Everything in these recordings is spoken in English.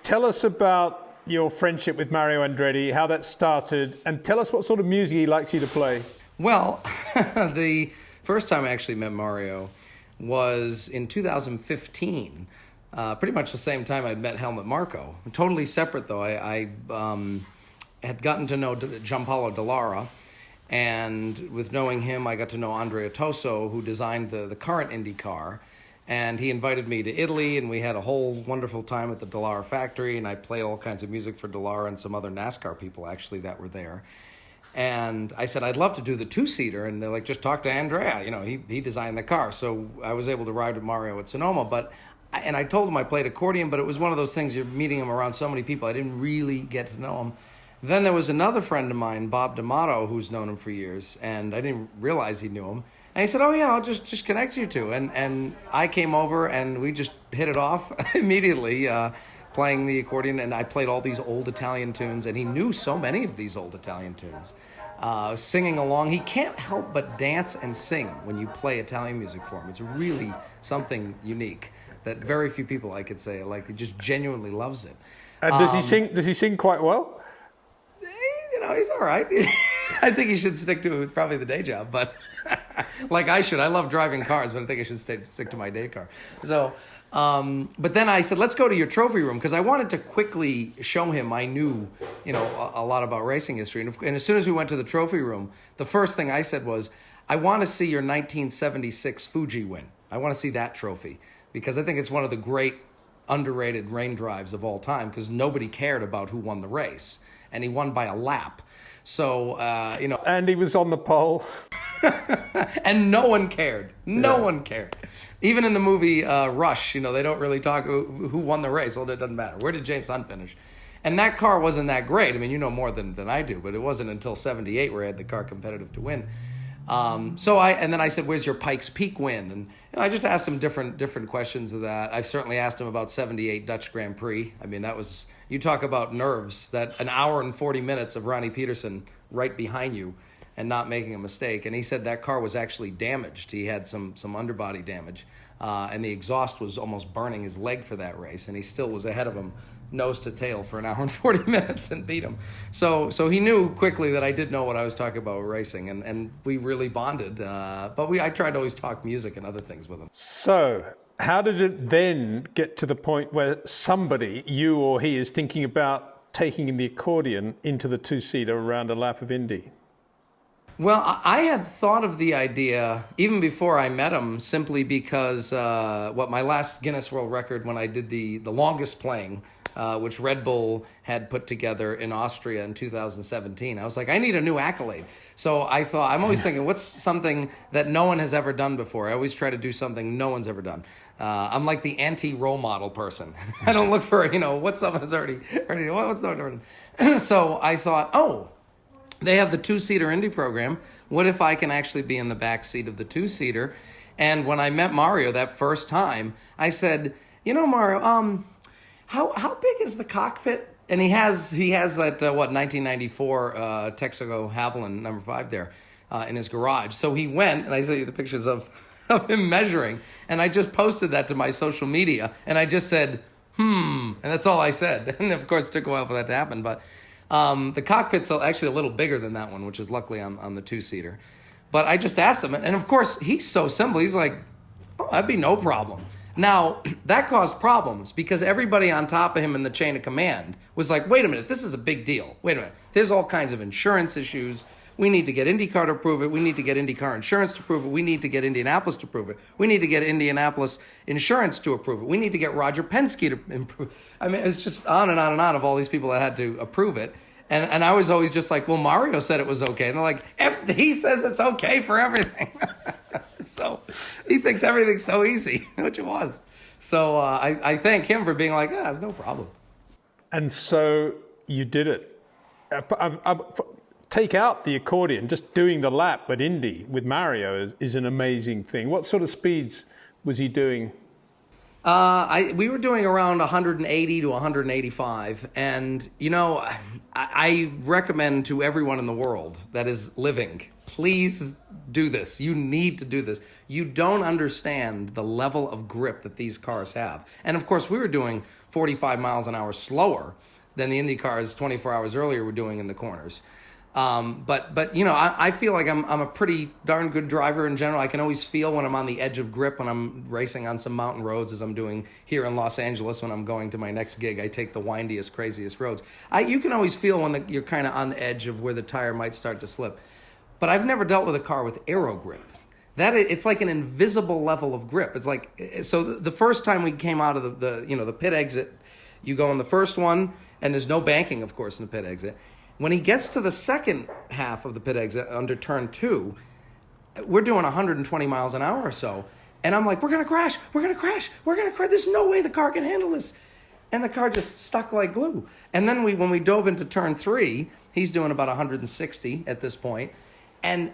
tell us about your friendship with Mario Andretti, how that started, and tell us what sort of music he likes you to play. Well, the first time I actually met Mario was in 2015. Pretty much the same time I'd met Helmut Marko. Totally separate, though. I had gotten to know Giampaolo Dallara, and with knowing him, I got to know Andrea Toso, who designed the current IndyCar. And he invited me to Italy, and we had a whole wonderful time at the Dallara factory, and I played all kinds of music for Dallara and some other NASCAR people, actually, that were there. And I said, I'd love to do the two-seater, and they're like, just talk to Andrea. You know, he designed the car. So I was able to ride with Mario at Sonoma, and I told him I played accordion, but it was one of those things, you're meeting him around so many people, I didn't really get to know him. Then there was another friend of mine, Bob D'Amato, who's known him for years, and I didn't realize he knew him. And he said, oh, yeah, I'll just connect you two. And I came over, and we just hit it off immediately, playing the accordion. And I played all these old Italian tunes, and he knew so many of these old Italian tunes. Singing along. He can't help but dance and sing when you play Italian music for him. It's really something unique that very few people, I could say, like, he just genuinely loves it. Does he sing? Does he sing quite well? You know, he's all right. I think he should stick to probably the day job, but like I should. I love driving cars, but I think I should stick to my day car. So, but then I said, let's go to your trophy room, because I wanted to quickly show him I knew, you know, a lot about racing history. And as soon as we went to the trophy room, the first thing I said was, I want to see your 1976 Fuji win. I want to see that trophy, because I think it's one of the great underrated rain drives of all time, because nobody cared about who won the race. And he won by a lap. So, you know. And he was on the pole. And no one cared. No one cared. Even in the movie Rush, you know, they don't really talk who won the race. Well, it doesn't matter. Where did James Hunt finish? And that car wasn't that great. I mean, you know more than I do, but it wasn't until 78 where I had the car competitive to win. And then I said, where's your Pikes Peak win? And you know, I just asked him different questions of that. I've certainly asked him about 78 Dutch Grand Prix. I mean, that was, you talk about nerves, that an hour and 40 minutes of Ronnie Peterson right behind you and not making a mistake. And he said that car was actually damaged. He had some underbody damage, and the exhaust was almost burning his leg for that race. And he still was ahead of him, nose to tail, for an hour and 40 minutes and beat him. So he knew quickly that I did know what I was talking about with racing, and we really bonded. But I tried to always talk music and other things with him. So how did it then get to the point where somebody, you or he, is thinking about taking the accordion into the two-seater around a lap of Indy? Well, I had thought of the idea even before I met him, simply because my last Guinness World Record, when I did the longest playing, which Red Bull had put together in Austria in 2017. I was like, I need a new accolade. So I thought, I'm always thinking, what's something that no one has ever done before? I always try to do something no one's ever done. I'm like the anti-role model person. I don't look for, you know, what someone has already what's someone already. So I thought, oh, they have the two-seater Indy program. What if I can actually be in the back seat of the two-seater? And when I met Mario that first time, I said, you know, Mario, how big is the cockpit? And he has that 1994 Texaco Havilland number 5 there in his garage. So he went, and I sent you the pictures of him measuring, and I just posted that to my social media, and I just said, and that's all I said. And of course, it took a while for that to happen, but the cockpit's actually a little bigger than that one, which is luckily on the two-seater. But I just asked him, and of course, he's so simple. He's like, oh, that'd be no problem. Now, that caused problems because everybody on top of him in the chain of command was like, wait a minute, this is a big deal. Wait a minute, there's all kinds of insurance issues. We need to get IndyCar to approve it. We need to get IndyCar insurance to approve it. We need to get Indianapolis to approve it. We need to get Indianapolis insurance to approve it. We need to get Roger Penske to improve. I mean, it's just on and on and on of all these people that had to approve it. And I was always just like, well, Mario said it was okay. And they're like, he says it's okay for everything. So he thinks everything's so easy, which it was. So I thank him for being like, it's no problem. And so you did it. Take out the accordion, just doing the lap at Indy with Mario is an amazing thing. What sort of speeds was he doing? We were doing around 180 to 185. And, you know, I recommend to everyone in the world that is living, please do this. You need to do this. You don't understand the level of grip that these cars have. And, of course, we were doing 45 miles an hour slower than the IndyCars 24 hours earlier were doing in the corners. But you know, I feel like I'm a pretty darn good driver in general. I can always feel when I'm on the edge of grip when I'm racing on some mountain roads, as I'm doing here in Los Angeles when I'm going to my next gig. I take the windiest, craziest roads. You can always feel when you're kind of on the edge of where the tire might start to slip. But I've never dealt with a car with aero grip. It's like an invisible level of grip. It's like, so the first time we came out of the pit exit, you go in the first one, and there's no banking, of course, in the pit exit. When he gets to the second half of the pit exit under turn 2, we're doing 120 miles an hour or so. And I'm like, we're going to crash. There's no way the car can handle this. And the car just stuck like glue. And then when we dove into turn 3, he's doing about 160 at this point. And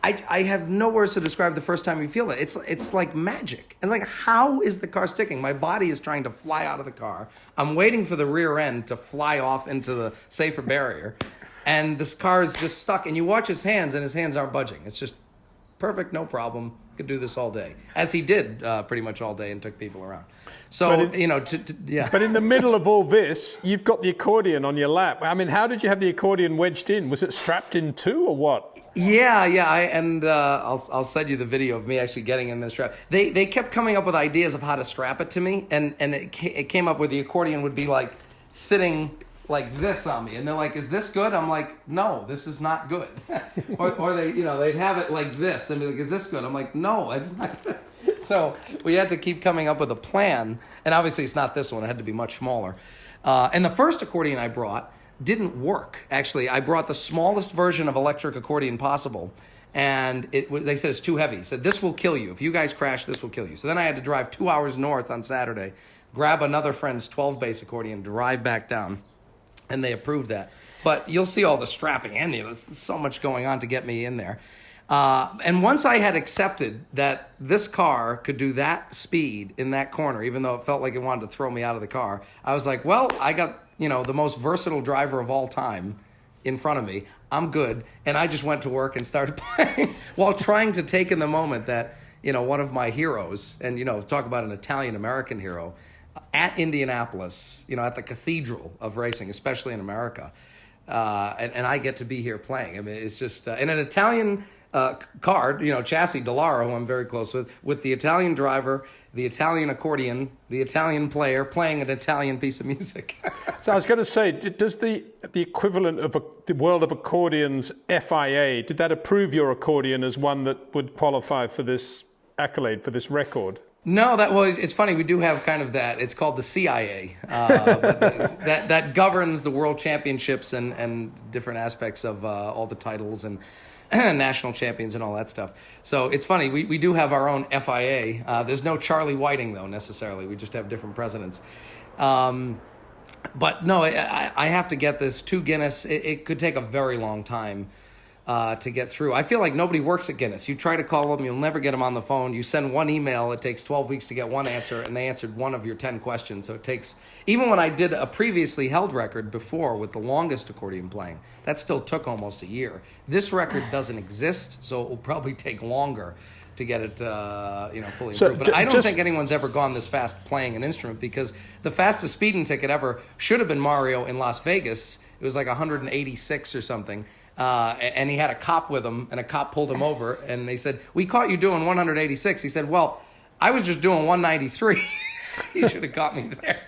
I have no words to describe the first time you feel it. It's like magic. And like, how is the car sticking? My body is trying to fly out of the car. I'm waiting for the rear end to fly off into the safer barrier. And this car is just stuck. And you watch his hands, and his hands aren't budging. It's just perfect, no problem. Could do this all day. As he did pretty much all day and took people around. So, yeah. But in the middle of all this, you've got the accordion on your lap. I mean, how did you have the accordion wedged in? Was it strapped in too, or what? Yeah. I'll send you the video of me actually getting in this strap. They kept coming up with ideas of how to strap it to me, and it came up where the accordion would be like sitting like this on me, and they're like, "Is this good?" I'm like, "No, this is not good." or they'd have it like this and be like, "Is this good?" I'm like, "No, it's not good." So we had to keep coming up with a plan, and obviously it's not this one. It had to be much smaller. And the first accordion I brought didn't work. Actually, I brought the smallest version of electric accordion possible, and they said it's too heavy. They said, "This will kill you. If you guys crash, this will kill you." So then I had to drive 2 hours north on Saturday, grab another friend's 12-bass accordion, drive back down, and they approved that. But you'll see all the strapping in. There's so much going on to get me in there. And once I had accepted that this car could do that speed in that corner, even though it felt like it wanted to throw me out of the car, I was like, well, I got, the most versatile driver of all time in front of me. I'm good. And I just went to work and started playing while trying to take in the moment that, one of my heroes, and, talk about an Italian-American hero, at Indianapolis, at the cathedral of racing, especially in America. And I get to be here playing. I mean, it's just, and an Italian card, Chassis Dallara, who I'm very close with the Italian driver, the Italian accordion, the Italian player playing an Italian piece of music. So I was going to say, does the equivalent of the world of accordions, FIA, did that approve your accordion as one that would qualify for this accolade, for this record? No, it's funny. We do have kind of that. It's called the CIA, but that governs the world championships and different aspects of all the titles and national champions and all that stuff. So it's funny. We do have our own FIA. There's no Charlie Whiting, though, necessarily. We just have different presidents. But no, I have to get this to Guinness. It could take a very long time to get through. I feel like nobody works at Guinness. You try to call them, you'll never get them on the phone. You send one email, it takes 12 weeks to get one answer, and they answered one of your 10 questions. So it takes, even when I did a previously held record before with the longest accordion playing, that still took almost a year. This record doesn't exist, so it will probably take longer to get it fully improved. But I don't think anyone's ever gone this fast playing an instrument, because the fastest speeding ticket ever should have been Mario in Las Vegas. It was like 186 or something. And he had a cop with him, and a cop pulled him over, and they said, "We caught you doing 186. He said, "Well, I was just doing 193. He should have caught me there."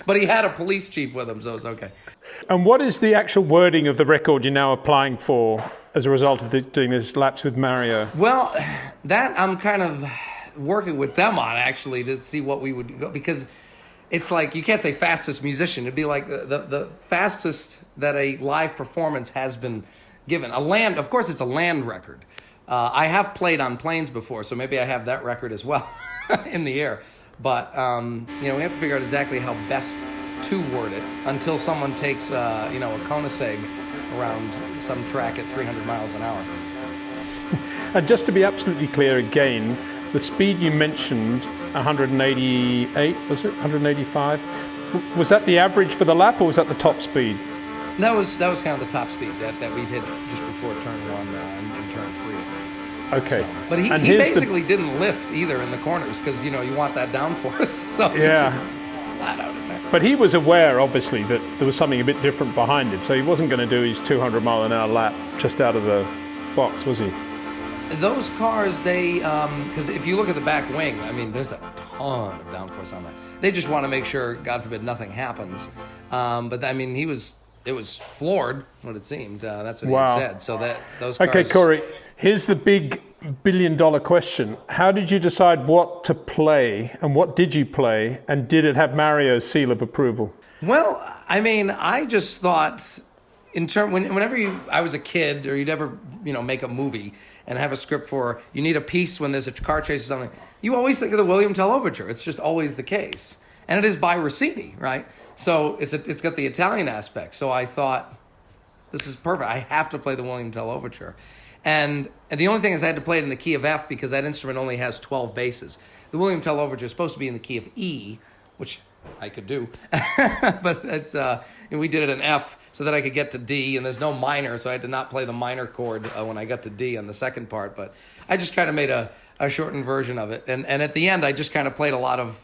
But he had a police chief with him, so it's okay. And what is the actual wording of the record you're now applying for as a result of doing this laps with Mario? Well, that I'm kind of working with them on, actually, to see what we would go, because it's like, you can't say fastest musician. It'd be like the fastest that a live performance has been given. Of course, it's a land record. I have played on planes before, so maybe I have that record as well in the air. But, we have to figure out exactly how best to word it until someone takes, a Koenigsegg around some track at 300 miles an hour. And just to be absolutely clear again, the speed you mentioned, 188, was it? 185? Was that the average for the lap, or was that the top speed? That was kind of the top speed that we hit just before turn 1 and turn 3. Okay. So, but he basically didn't lift either in the corners, because, you want that downforce. So he just flat out in there. But he was aware, obviously, that there was something a bit different behind him, so he wasn't going to do his 200-mile-an-hour lap just out of the box, was he? Those cars, they, because if you look at the back wing, I mean, there's a ton of downforce on that. They just want to make sure, God forbid, nothing happens. But I mean, it was floored, what it seemed. That's what he had said. So that those cars. Okay, Cory, here's the big billion-dollar question. How did you decide what to play, and what did you play, and did it have Mario's seal of approval? Well, I mean, I just thought, whenever I was a kid, or you'd ever, make a movie and have a script for, you need a piece when there's a car chase or something, you always think of the William Tell Overture. It's just always the case. And it is by Rossini, right? So it's got the Italian aspect. So I thought, this is perfect. I have to play the William Tell Overture. And the only thing is I had to play it in the key of F because that instrument only has 12 basses. The William Tell Overture is supposed to be in the key of E, which I could do. But it's we did it in F so that I could get to D, and there's no minor, so I had to not play the minor chord when I got to D on the second part. But I just kind of made a shortened version of it. And at the end, I just kind of played a lot of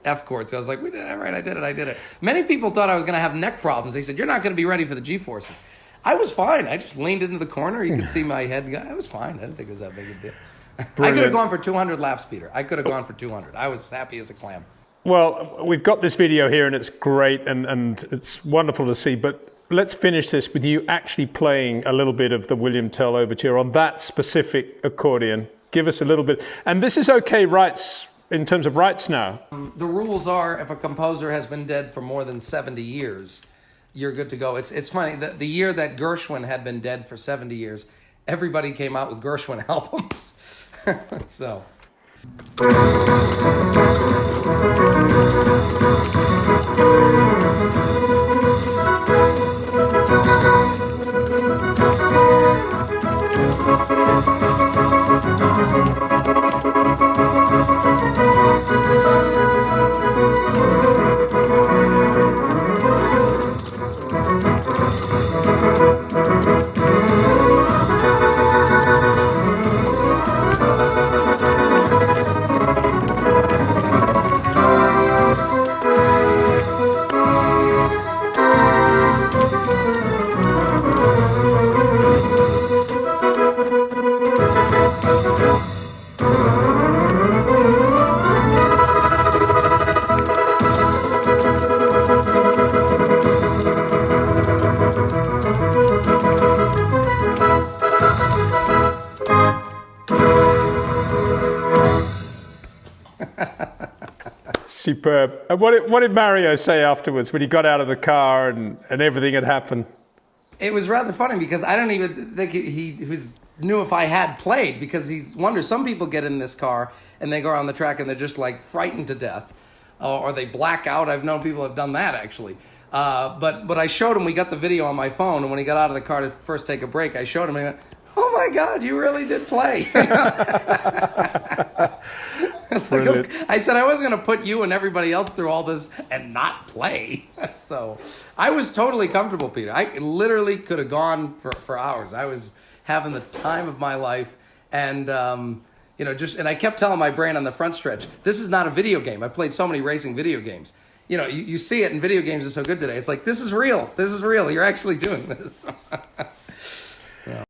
F chords. So I was like, we did it, right, I did it. Many people thought I was going to have neck problems. They said, you're not going to be ready for the G-forces. I was fine. I just leaned into the corner. You could see my head. I was fine. I didn't think it was that big a deal. I could have gone for 200 laps, Peter. I could have gone for 200. I was happy as a clam. Well, we've got this video here, and it's great, and it's wonderful to see, but let's finish this with you actually playing a little bit of the William Tell Overture on that specific accordion. Give us a little bit. And this is okay rights, in terms of rights now. The rules are, if a composer has been dead for more than 70 years, you're good to go. It's funny, the year that Gershwin had been dead for 70 years, everybody came out with Gershwin albums. So. Superb. And what did Mario say afterwards when he got out of the car and everything had happened? It was rather funny because I don't even think he knew if I had played, because he wonders, some people get in this car and they go around the track and they're just like frightened to death, or they black out. I've known people have done that actually. But I showed him, we got the video on my phone, and when he got out of the car to first take a break, I showed him and he went, oh my God, you really did play. Like, I said I wasn't going to put you and everybody else through all this and not play. So I was totally comfortable, Peter. I literally could have gone for hours. I was having the time of my life. And, and I kept telling my brain on the front stretch, this is not a video game. I played so many racing video games. You see it in video games are so good today. It's like, this is real. This is real. You're actually doing this. Yeah.